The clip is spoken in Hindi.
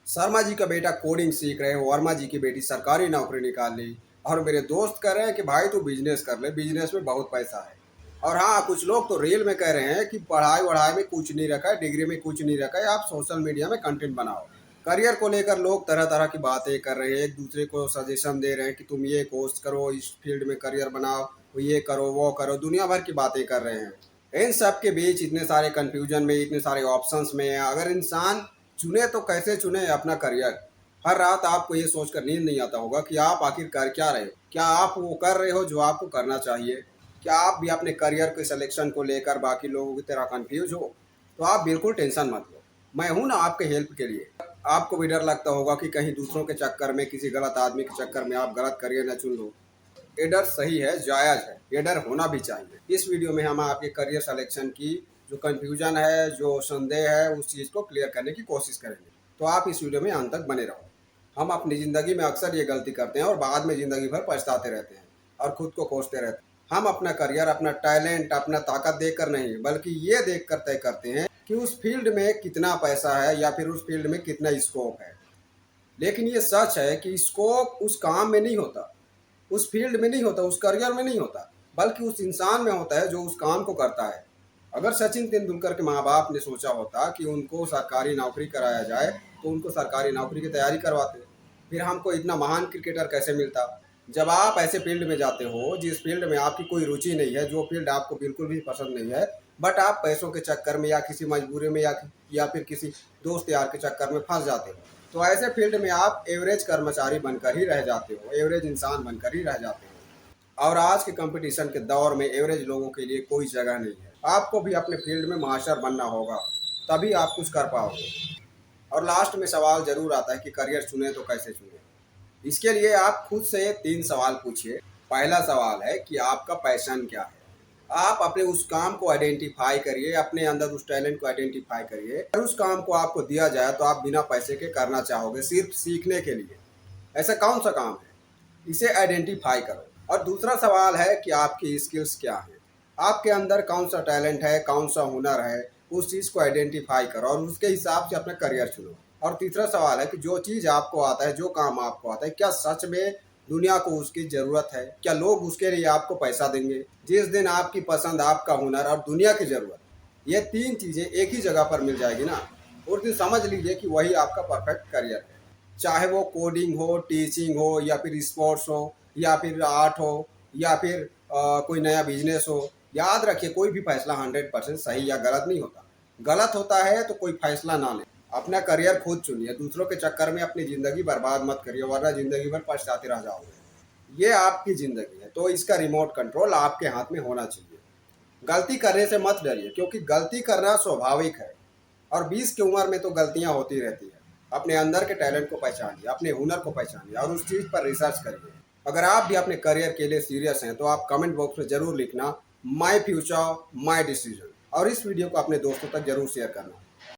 शर्मा जी का बेटा कोडिंग सीख रहे हैं, वर्मा जी की बेटी सरकारी नौकरी निकाल ली और मेरे दोस्त कह रहे हैं कि भाई तू बिजनेस कर ले, बिजनेस में बहुत पैसा है। और हाँ, कुछ लोग तो रील में कह रहे हैं कि पढ़ाई वढ़ाई में कुछ नहीं रखा है, डिग्री में कुछ नहीं रखा है, आप सोशल मीडिया में कंटेंट बनाओ। करियर को लेकर लोग तरह तरह की बातें कर रहे हैं, एक दूसरे को सजेशन दे रहे हैं कि तुम ये कोर्स करो, इस फील्ड में करियर बनाओ, ये करो वो करो, दुनिया भर की बातें कर रहे हैं। इन सब के बीच इतने सारे कंफ्यूजन में, इतने सारे ऑप्शंस में अगर इंसान चुने तो कैसे चुने अपना करियर। हर रात आपको ये सोचकर नींद नहीं आता होगा कि आप आखिर कर क्या रहे हो, क्या आप वो कर रहे हो जो आपको करना चाहिए, क्या आप भी अपने करियर के सिलेक्शन को लेकर बाकी लोगों की तरह कंफ्यूज हो। तो आप बिल्कुल टेंशन मत लो, मैं हूं ना आपके हेल्प के लिए। आपको भी डर लगता होगा कि कहीं दूसरों के चक्कर में, किसी गलत आदमी के चक्कर में आप गलत करियर न चुन लो। ये डर सही है, जायज़ है, ये डर होना भी चाहिए। इस वीडियो में हम आपके करियर सिलेक्शन की जो कन्फ्यूजन है, जो संदेह है, उस चीज़ को क्लियर करने की कोशिश करेंगे। तो आप इस वीडियो में अंत तक बने रहो। हम अपनी ज़िंदगी में अक्सर ये गलती करते हैं और बाद में ज़िंदगी भर पछताते रहते हैं और खुद को कोसते रहते हैं। हम अपना करियर, अपना टैलेंट, अपना ताकत देखकर नहीं, बल्कि ये देखकर तय करते हैं कि उस फील्ड में कितना पैसा है या फिर उस फील्ड में कितना स्कोप है। लेकिन ये सच है कि स्कोप उस काम में नहीं होता, उस फील्ड में नहीं होता, उस करियर में नहीं होता, बल्कि उस इंसान में होता है जो उस काम को करता है। अगर सचिन तेंदुलकर के माँ बाप ने सोचा होता कि उनको सरकारी नौकरी कराया जाए तो उनको सरकारी नौकरी की तैयारी करवाते, फिर हमको इतना महान क्रिकेटर कैसे मिलता। जब आप ऐसे फील्ड में जाते हो जिस फील्ड में आपकी कोई रुचि नहीं है, जो फील्ड आपको बिल्कुल भी पसंद नहीं है, बट आप पैसों के चक्कर में या किसी मजबूरी में या फिर किसी दोस्त यार के चक्कर में फंस जाते हो, तो ऐसे फील्ड में आप एवरेज कर्मचारी बनकर ही रह जाते हो, एवरेज इंसान बनकर ही रह जाते हो। और आज के कंपटीशन के दौर में एवरेज लोगों के लिए कोई जगह नहीं है। आपको भी अपने फील्ड में मास्टर बनना होगा, तभी आप कुछ कर पाओगे। और लास्ट में सवाल जरूर आता है कि करियर चुने तो कैसे चुने। इसके लिए आप खुद से 3 सवाल पूछिए। पहला सवाल है कि आपका पैशन क्या है। आप अपने उस काम को आइडेंटिफाई करिए, अपने अंदर उस टैलेंट को आइडेंटिफाई करिए। अगर उस काम को आपको दिया जाए तो आप बिना पैसे के करना चाहोगे, सिर्फ सीखने के लिए। ऐसा कौन सा काम है, इसे आइडेंटिफाई करो। और दूसरा सवाल है कि आपकी स्किल्स क्या हैं, आपके अंदर कौन सा टैलेंट है, कौन सा हुनर है, उस चीज़ को आइडेंटिफाई करो और उसके हिसाब से अपना करियर चुनो। और तीसरा सवाल है कि जो चीज़ आपको आता है, जो काम आपको आता है, क्या सच में दुनिया को उसकी ज़रूरत है, क्या लोग उसके लिए आपको पैसा देंगे। जिस दिन आपकी पसंद, आपका हुनर और दुनिया की ज़रूरत, ये 3 चीज़ें एक ही जगह पर मिल जाएगी ना, उस दिन समझ लीजिए कि वही आपका परफेक्ट करियर है। चाहे वो कोडिंग हो, टीचिंग हो, या फिर स्पोर्ट्स हो, या फिर आर्ट हो, या फिर कोई नया बिजनेस हो। याद रखिए, कोई भी फैसला 100% सही या गलत नहीं होता। गलत होता है तो कोई फैसला ना लें। अपना करियर खुद चुनिए, दूसरों के चक्कर में अपनी ज़िंदगी बर्बाद मत करिए, वरना ज़िंदगी भर पछताते रह जाओगे। ये आपकी ज़िंदगी है, तो इसका रिमोट कंट्रोल आपके हाथ में होना चाहिए। गलती करने से मत डरिए, क्योंकि गलती करना स्वाभाविक है और 20 की उम्र में तो गलतियां होती रहती है। अपने अंदर के टैलेंट को पहचानिए, अपने हुनर को पहचानिए और उस चीज़ पर रिसर्च करिए। अगर आप भी अपने करियर के लिए सीरियस हैं तो आप कमेंट बॉक्स में ज़रूर लिखना, माई फ्यूचर माई डिसीजन। और इस वीडियो को अपने दोस्तों तक जरूर शेयर करना।